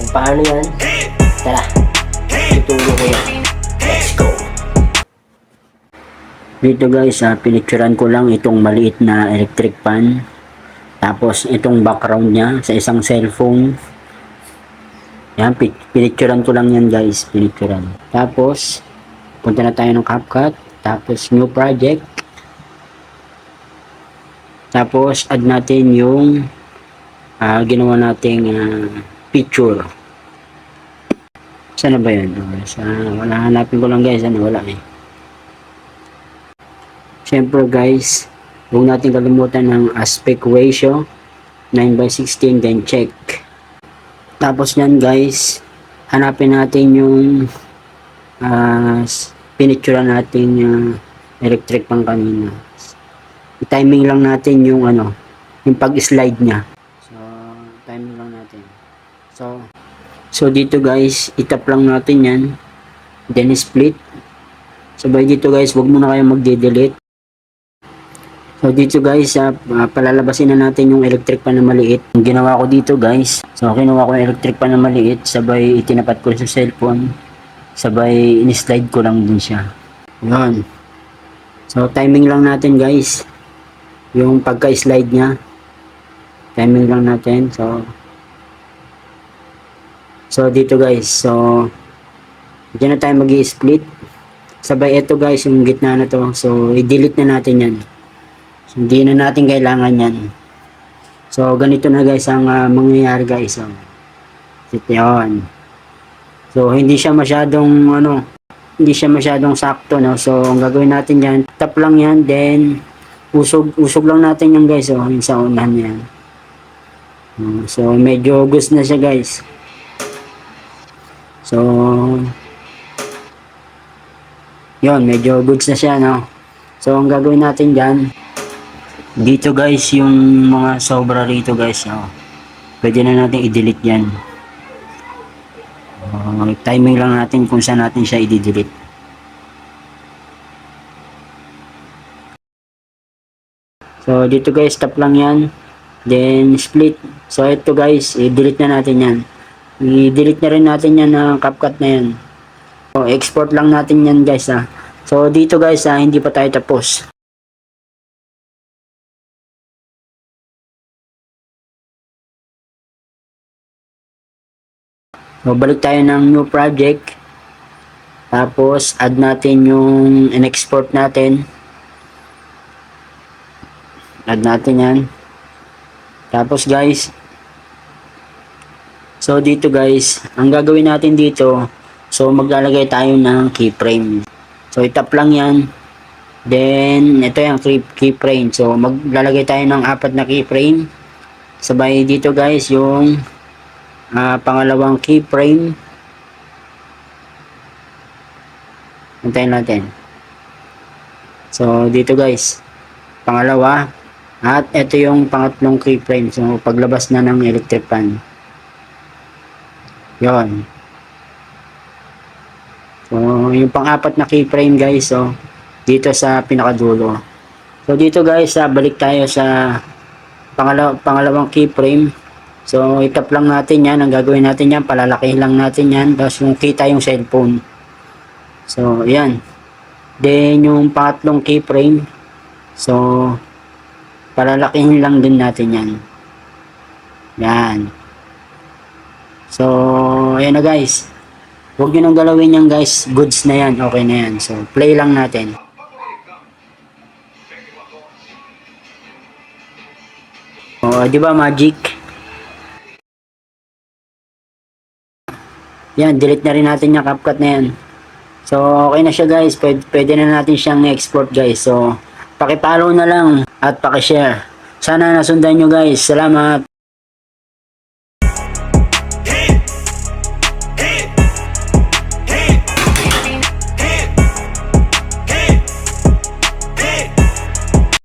Kung paano yan, tara, ituro ko yan. Let's go! Dito guys, pinicturean ko lang itong maliit na electric fan. Tapos itong background niya sa isang cellphone. Yan, pinicturean ko lang yan guys, pinicturean. Tapos, punta na tayo ng CapCut. Tapos, new project. Tapos, add natin yung ginawa nating picture. Saan na ba yun? Wala, hanapin ko lang guys. Wala eh. Siyempre guys, huwag natin kalimutan ng aspect ratio 9:16, then check. Tapos yan guys, hanapin natin yung pinicture natin yung electric pang kanina. I-timing lang natin yung yung pag-slide niya. So, timing lang natin. So dito guys, itap lang natin yan. Then split. Sabay dito guys, huwag muna kayo magde-delete. So dito guys, palalabasin na natin yung electric pan na maliit. Yung ginawa ko dito guys, so kinuha ko yung electric pan na maliit, sabay itinapat ko sa cellphone, sabay in-slide ko lang din siya. Yun. So timing lang natin guys, yung pagka-slide niya. Timing lang natin. So dito guys, so dyan na tayo mag-i-split. Sabay ito guys, yung gitna na to, so i-delete na natin yan. So, hindi na natin kailangan yan. So ganito na guys ang mangyayari guys. So ito yun. So hindi siya masyadong hindi siya masyadong sakto, no. So ang gagawin natin yan, tap lang yan, then usog lang natin yan guys, yung sa unahan yan. So medyo gusto na siya guys. So yun, medyo goods na siya, no. So ang gagawin natin dyan, dito guys, yung mga sobra rito guys, pwede na natin i-delete yan. Timing lang natin kung saan natin siya i-delete. So dito guys, tap lang yan, then split. So ito guys, i-delete na natin yan. I-delete na rin natin yan ng CapCut na yan. So export lang natin yan guys. So dito guys, hindi pa tayo tapos. So balik tayo ng new project. Tapos add natin yung in-export natin. Add natin yan. Tapos guys, so dito guys, ang gagawin natin dito, so maglalagay tayo ng keyframe. So itap lang yan. Then ito yung keyframe. So maglalagay tayo ng 4 na keyframe. Sabay dito guys yung pangalawang keyframe. Antayin natin. So dito guys, pangalawa. At ito yung pangatlong keyframe. So paglabas na ng electric fan. Yon. So yung pang-4 na keyframe guys, so dito sa pinakadulo. So dito guys, balik tayo sa pangalawang keyframe. So itap lang natin yan. Ang gagawin natin yan, palalakihin lang natin yan, tapos yung kita yung cellphone. So yan. Then yung pangatlong keyframe, so palalakihin lang din natin yan. Yan. So ayan na guys, huwag nyo nang galawin yan guys, goods na yan, okay na yan. So play lang natin. Di ba magic? Yan, delete na rin natin yung CapCut na yan. So okay na siya guys, pwede na natin siyang export guys. So paki-follow na lang at paki-share. Sana nasundan nyo guys. Salamat.